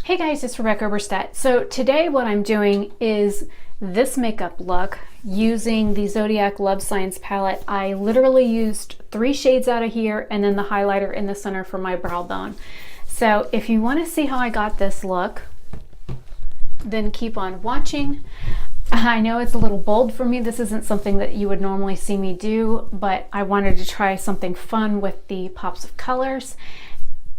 Hey guys, it's Rebecca Oberstadt. So today what I'm doing is this makeup look using the Zodiac Love Science palette. I literally used 3 shades out of here and then the highlighter in the center for my brow bone. So if you want to see how I got this look, then keep on watching. I know it's a little bold for me. This isn't something that you would normally see me do, but I wanted to try something fun with the pops of colors.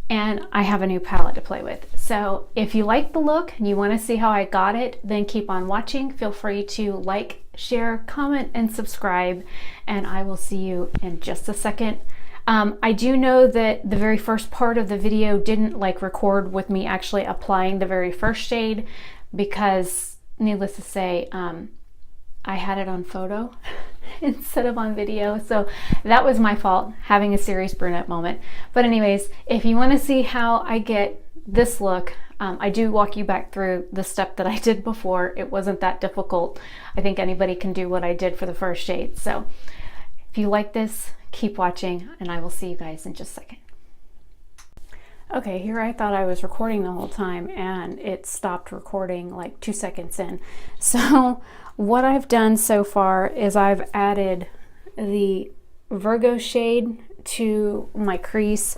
And I have a new palette to play with. So if you like the look and you want to see how I got it, then keep on watching. Feel free to like, share, comment, and subscribe, and I will see you in just a second. I do know that the very first part of the video didn't record with me actually applying the very first shade because, needless to say, I had it on photo instead of on video, so that was my fault, having a serious brunette moment. But anyways, if you want to see how I get this look, I do walk you back through the step that I did before. It wasn't that difficult. I think anybody can do what I did for the first shade. So if you like this, keep watching, and I will see you guys in just a second. Okay, here I thought I was recording the whole time and it stopped recording like 2 seconds in. So what I've done so far is I've added the Virgo shade to my crease.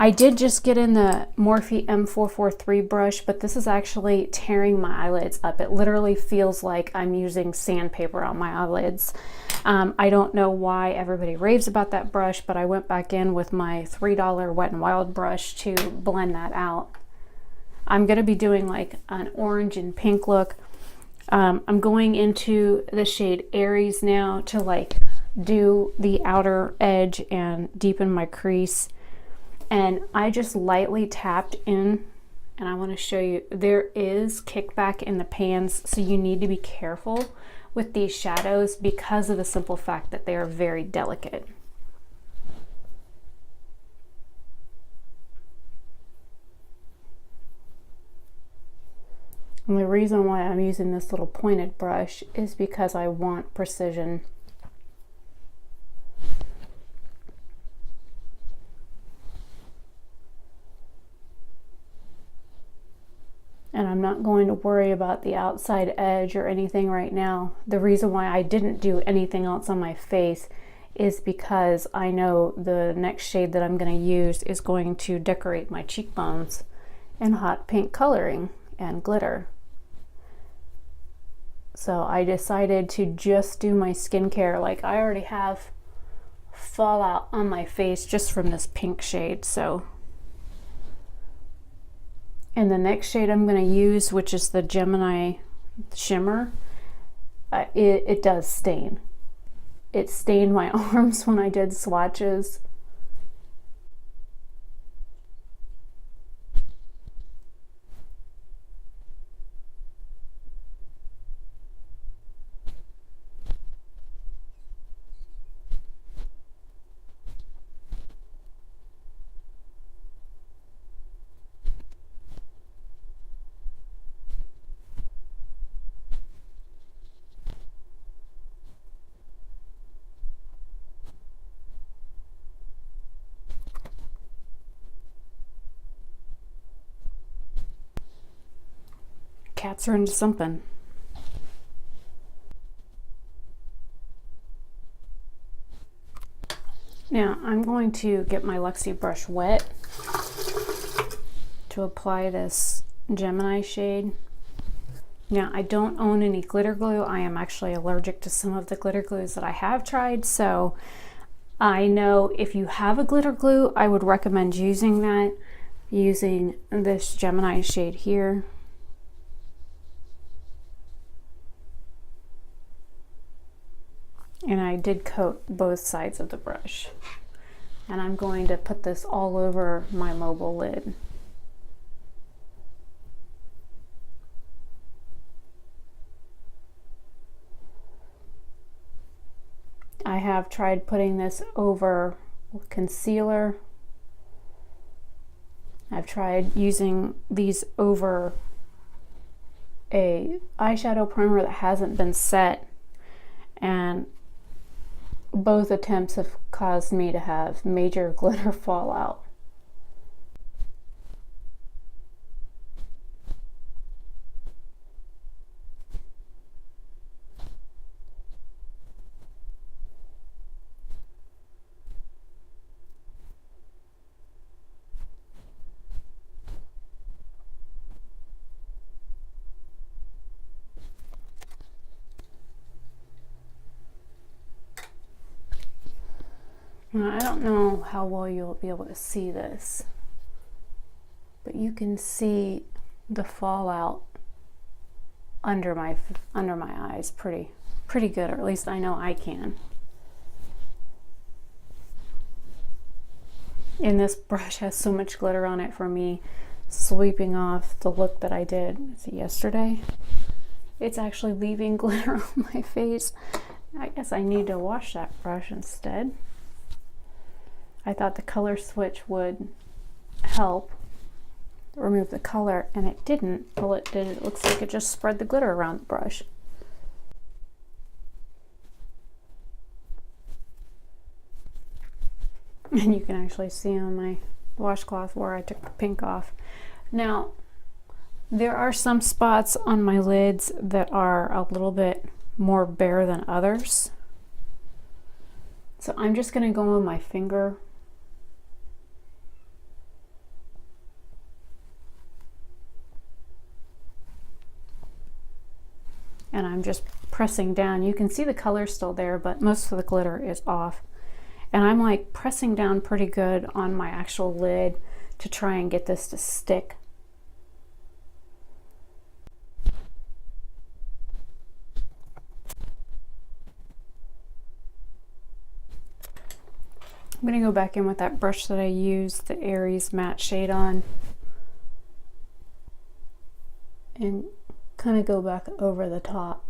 I did just get in the Morphe M443 brush, but this is actually tearing my eyelids up. It literally feels like I'm using sandpaper on my eyelids. I don't know why everybody raves about that brush, but I went back in with my $3 Wet n Wild brush to blend that out. I'm going to be doing like an orange and pink look. I'm going into the shade Aries now to do the outer edge and deepen my crease. And I just lightly tapped in, and I want to show you, there is kickback in the pans, so you need to be careful with these shadows because of the simple fact that they are very delicate. And the reason why I'm using this little pointed brush is because I want precision. And I'm not going to worry about the outside edge or anything right now. The reason why I didn't do anything else on my face is because I know the next shade that I'm going to use is going to decorate my cheekbones in hot pink coloring and glitter. So I decided to just do my skincare. I already have fallout on my face just from this pink shade. So, and the next shade I'm going to use, which is the Gemini Shimmer, it does stain. It stained my arms when I did swatches. Cats are into something. Now I'm going to get my Luxie brush wet to apply this Gemini shade. Now I don't own any glitter glue. I am actually allergic to some of the glitter glues that I have tried, so I know if you have a glitter glue, I would recommend using that, using this Gemini shade here. And I did coat both sides of the brush. And I'm going to put this all over my mobile lid. I have tried putting this over concealer. I've tried using these over a eyeshadow primer that hasn't been set, and both attempts have caused me to have major glitter fallout. Now, I don't know how well you'll be able to see this, but you can see the fallout under my eyes pretty good, or at least I know I can. And this brush has so much glitter on it for me sweeping off the look that I did yesterday. It's actually leaving glitter on my face. I guess I need to wash that brush instead. I thought the color switch would help remove the color, and it didn't. Well, it did. It looks like it just spread the glitter around the brush. And you can actually see on my washcloth where I took the pink off. Now, there are some spots on my lids that are a little bit more bare than others. So I'm just going to go on my finger and I'm just pressing down. You can see the color still there, but most of the glitter is off. And I'm like pressing down pretty good on my actual lid to try and get this to stick. I'm going to go back in with that brush that I used the Aries matte shade on and kind of go back over the top.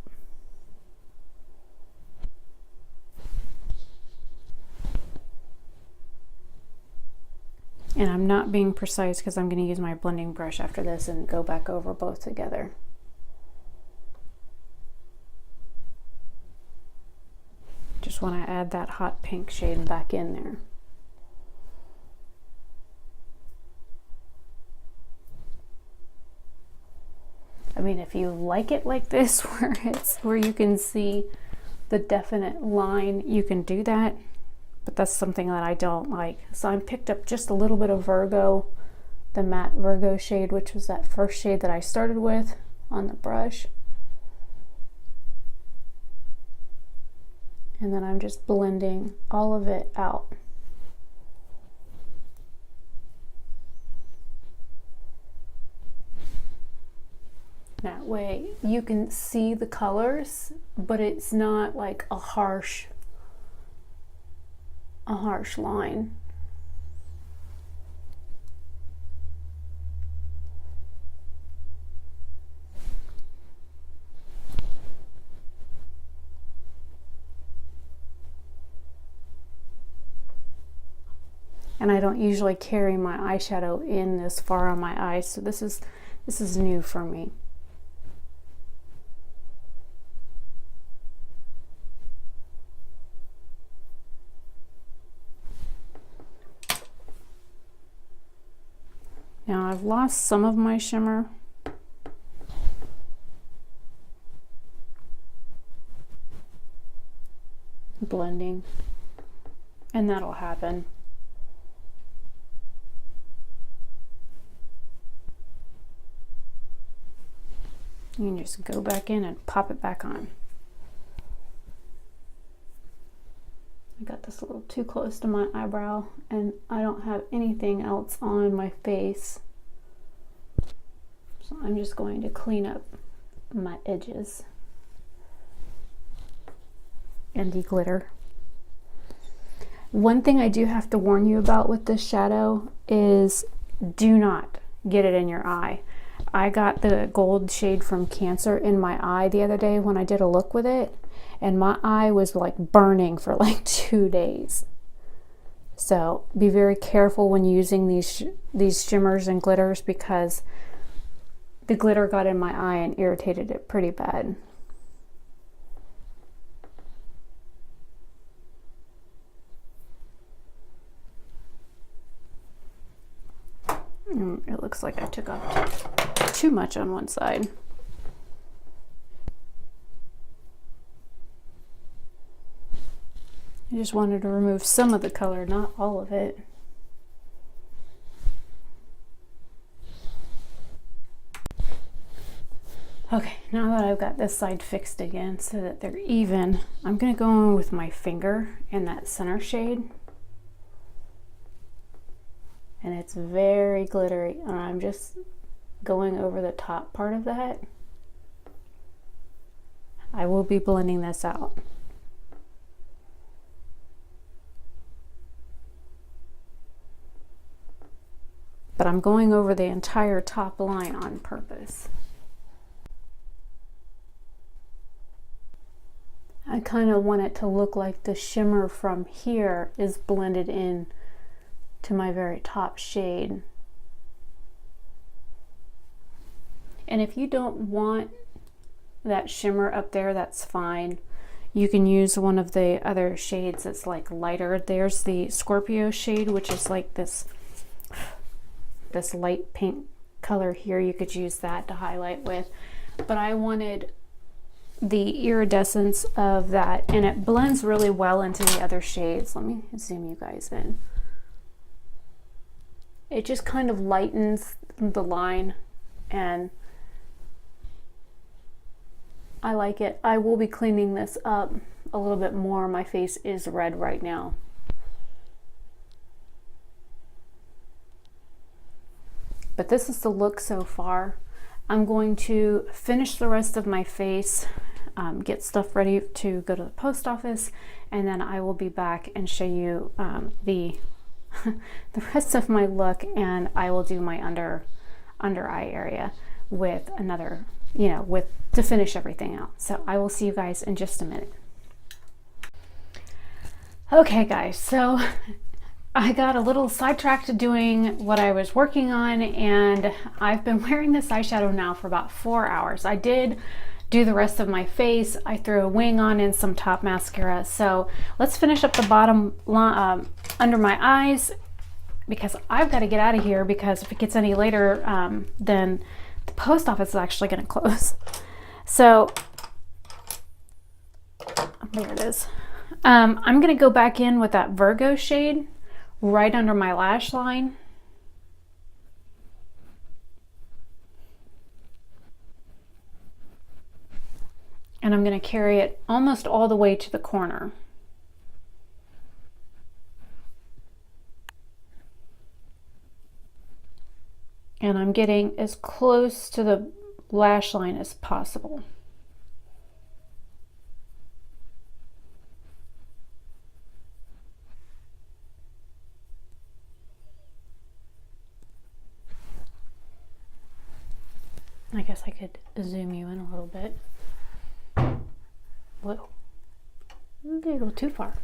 And I'm not being precise because I'm going to use my blending brush after this and go back over both together. Just want to add that hot pink shade back in there. I mean, if you like it like this, where you can see the definite line, you can do that. But that's something that I don't like. So I picked up just a little bit of Virgo, the matte Virgo shade, which was that first shade that I started with on the brush. And then I'm just blending all of it out. That way you can see the colors, but it's not like a harsh line. And I don't usually carry my eyeshadow in this far on my eyes, so this is new for me. Now I've lost some of my shimmer. Blending, and that'll happen. You can just go back in and pop it back on. I got this a little too close to my eyebrow and I don't have anything else on my face. So I'm just going to clean up my edges and the glitter. One thing I do have to warn you about with this shadow is do not get it in your eye. I got the gold shade from Cancer in my eye the other day when I did a look with it, and my eye was like burning for like 2 days. So be very careful when using these shimmers and glitters, because the glitter got in my eye and irritated it pretty bad. It looks like I took off too much on one side. I just wanted to remove some of the color, not all of it. Okay, now that I've got this side fixed again so that they're even, I'm going to go in with my finger in that center shade it's very glittery, and I'm just going over the top part of that. I will be blending this out. But I'm going over the entire top line on purpose. I kind of want it to look like the shimmer from here is blended in to my very top shade. And if you don't want that shimmer up there, that's fine. You can use one of the other shades that's like lighter. There's the Scorpio shade, which is like this light pink color here. You could use that to highlight with, but I wanted the iridescence of that, and it blends really well into the other shades. Let me zoom you guys in. It just kind of lightens the line, and I like it. I will be cleaning this up a little bit more. My face is red right now. But this is the look so far. I'm going to finish the rest of my face, get stuff ready to go to the post office, and then I will be back and show you the rest of my look, and I will do my under eye area with another, to finish everything out. So I will see you guys in just a minute. Okay guys, so I got a little sidetracked doing what I was working on, and I've been wearing this eyeshadow now for about 4 hours. I did do the rest of my face. I threw a wing on and some top mascara. So let's finish up the bottom under my eyes, because I've got to get out of here, because if it gets any later, then the post office is actually going to close. So there it is. I'm going to go back in with that Virgo shade right under my lash line. And I'm going to carry it almost all the way to the corner. And I'm getting as close to the lash line as possible. I guess I could zoom you in a little bit. Whoa, a little too far.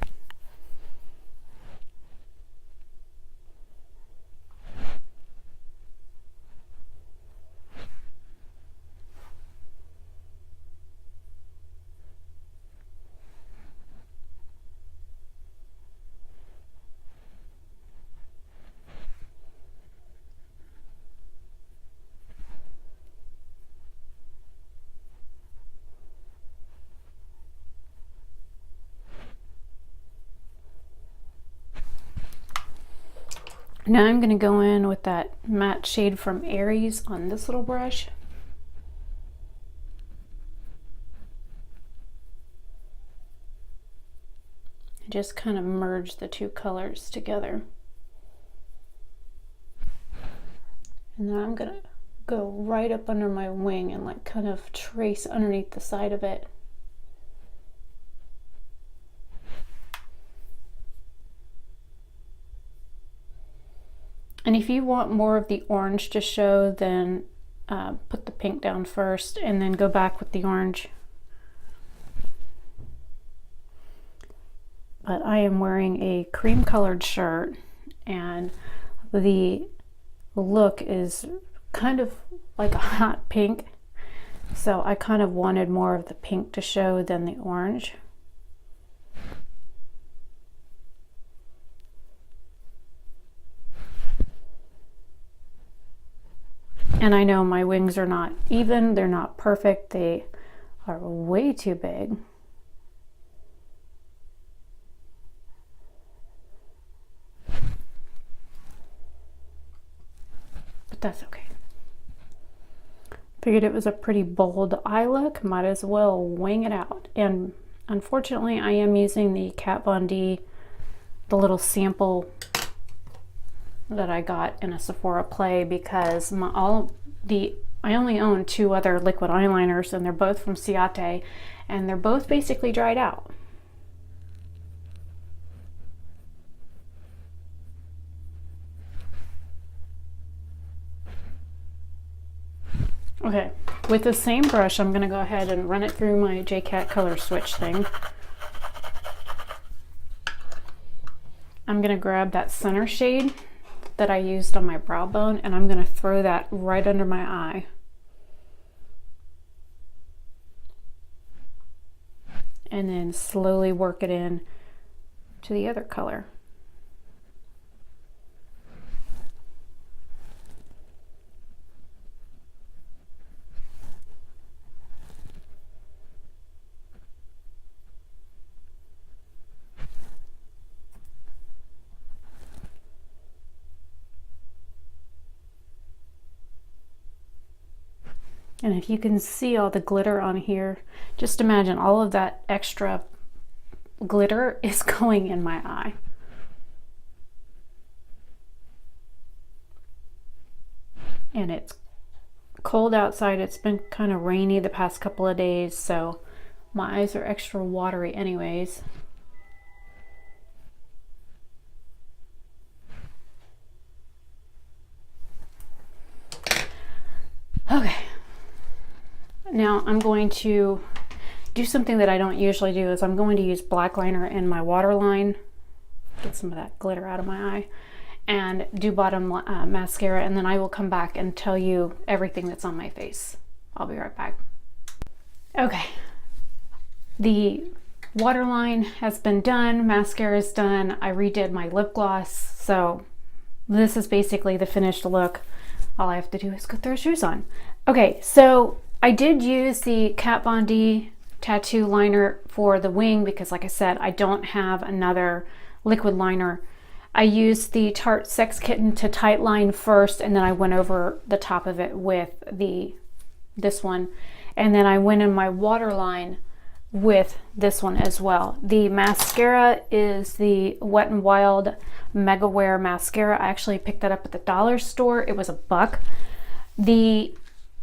Now I'm going to go in with that matte shade from Aries on this little brush. Just kind of merge the two colors together. And then I'm going to go right up under my wing and like kind of trace underneath the side of it. And if you want more of the orange to show, then put the pink down first and then go back with the orange. But I am wearing a cream colored shirt, and the look is kind of like a hot pink. So I kind of wanted more of the pink to show than the orange. And I know my wings are not even, they're not perfect, they are way too big. But that's okay. Figured it was a pretty bold eye look, might as well wing it out. And unfortunately I am using the Kat Von D, the little sample that I got in a Sephora play because I only own 2 other liquid eyeliners, and they're both from Ciate, and they're both basically dried out. Okay, with the same brush, I'm going to go ahead and run it through my JCat color switch thing. I'm going to grab that center shade that I used on my brow bone, and I'm going to throw that right under my eye. And then slowly work it in to the other color. And if you can see all the glitter on here, just imagine all of that extra glitter is going in my eye. And it's cold outside. It's been kind of rainy the past couple of days, so my eyes are extra watery anyways. Okay. Now I'm going to do something that I don't usually do, is I'm going to use black liner in my waterline, get some of that glitter out of my eye, and do bottom mascara, and then I will come back and tell you everything that's on my face. I'll be right back. Okay, the waterline has been done, mascara is done, I redid my lip gloss, so this is basically the finished look. All I have to do is go throw shoes on. Okay, so I did use the Kat Von D tattoo liner for the wing because, like I said, I don't have another liquid liner. I used the Tarte Sex Kitten to tight line first, and then I went over the top of it with this one, and then I went in my waterline with this one as well. The mascara is the Wet n Wild MegaWear mascara. I actually picked that up at the dollar store. It was $1. The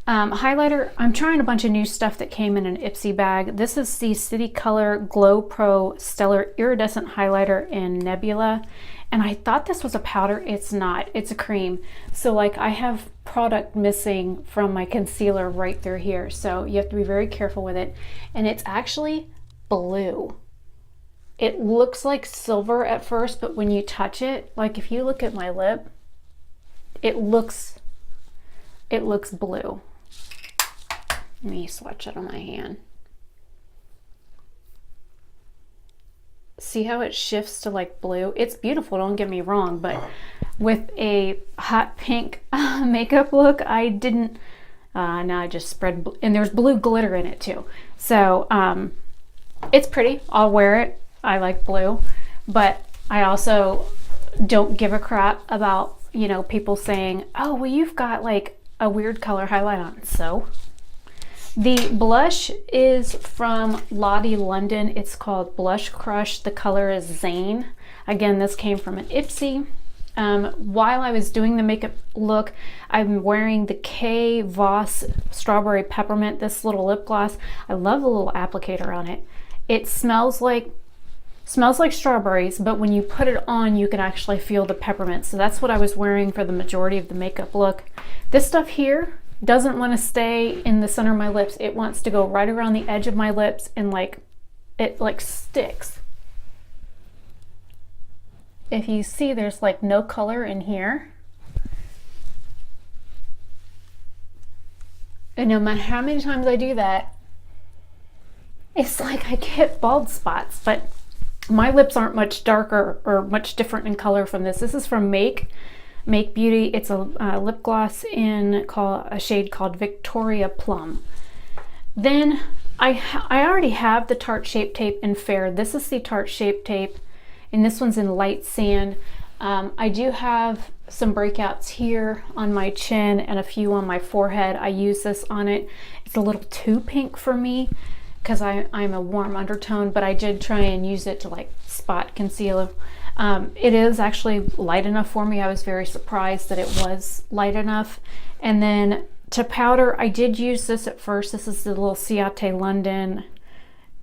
highlighter, I'm trying a bunch of new stuff that came in an Ipsy bag. This is the City Color Glow Pro Stellar Iridescent Highlighter in Nebula. And I thought this was a powder. It's not. It's a cream. So like I have product missing from my concealer right through here. So you have to be very careful with it. And it's actually blue. It looks like silver at first, but when you touch it, like if you look at my lip, it looks blue. Let me swatch it on my hand. See how it shifts to like blue? It's beautiful, don't get me wrong, but with a hot pink makeup look, I didn't, now I just spread, and there's blue glitter in it too. So it's pretty, I'll wear it. I like blue, but I also don't give a crap about, you know, people saying, oh, well, you've got like a weird color highlight on. So the blush is from Lottie London. It's called Blush Crush. The color is Zane. Again, this came from an Ipsy. While I was doing the makeup look, I'm wearing the K Voss Strawberry Peppermint, this little lip gloss. I love the little applicator on it. It smells like strawberries, but when you put it on, you can actually feel the peppermint. So that's what I was wearing for the majority of the makeup look. This stuff here doesn't want to stay in the center of my lips. It wants to go right around the edge of my lips, and like it like sticks. If you see, there's like no color in here. And no matter how many times I do that, it's like I get bald spots. But my lips aren't much darker or much different in color from this. This is from Make Beauty. It's a lip gloss in a shade called Victoria Plum. Then I already have the Tarte Shape Tape in Fair. This is the Tarte Shape Tape, and this one's in Light Sand. I do have some breakouts here on my chin and a few on my forehead. I use this on it. It's a little too pink for me because I'm a warm undertone, but I did try and use it to like spot concealer. It is actually light enough for me. I was very surprised that it was light enough. And then to powder, I did use this at first. This is the little Ciate London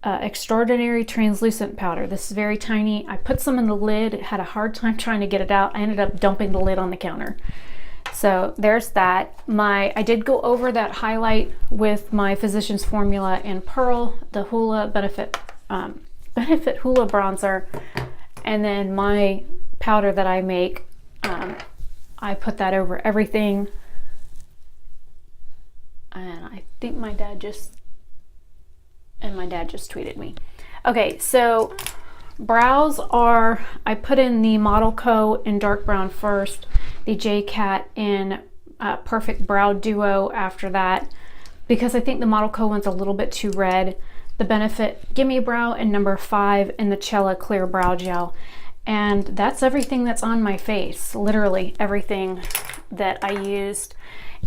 Extraordinary Translucent Powder. This is very tiny. I put some in the lid. It had a hard time trying to get it out. I ended up dumping the lid on the counter. So there's that. I did go over that highlight with my Physicians Formula in Pearl, the Hoola Benefit Hoola bronzer, and then my powder that I make, I put that over everything. And I think my dad just tweeted me. Okay, so brows are, I put in the Model Co in dark brown first, the J-Cat in Perfect Brow Duo after that, because I think the Model Co one's a little bit too red. The Benefit Gimme Brow in number 5 in the Cella Clear Brow Gel. And that's everything that's on my face, literally everything that I used.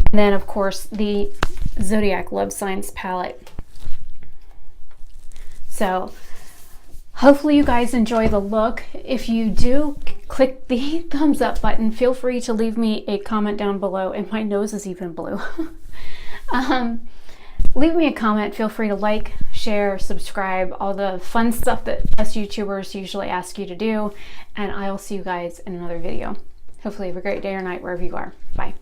And then of course the Zodiac Love Signs palette. So hopefully you guys enjoy the look. If you do, click the thumbs up button. Feel free to leave me a comment down below, and my nose is even blue. Leave me a comment. Feel free to like, share, subscribe, all the fun stuff that us YouTubers usually ask you to do. And I will see you guys in another video. Hopefully have a great day or night wherever you are. Bye.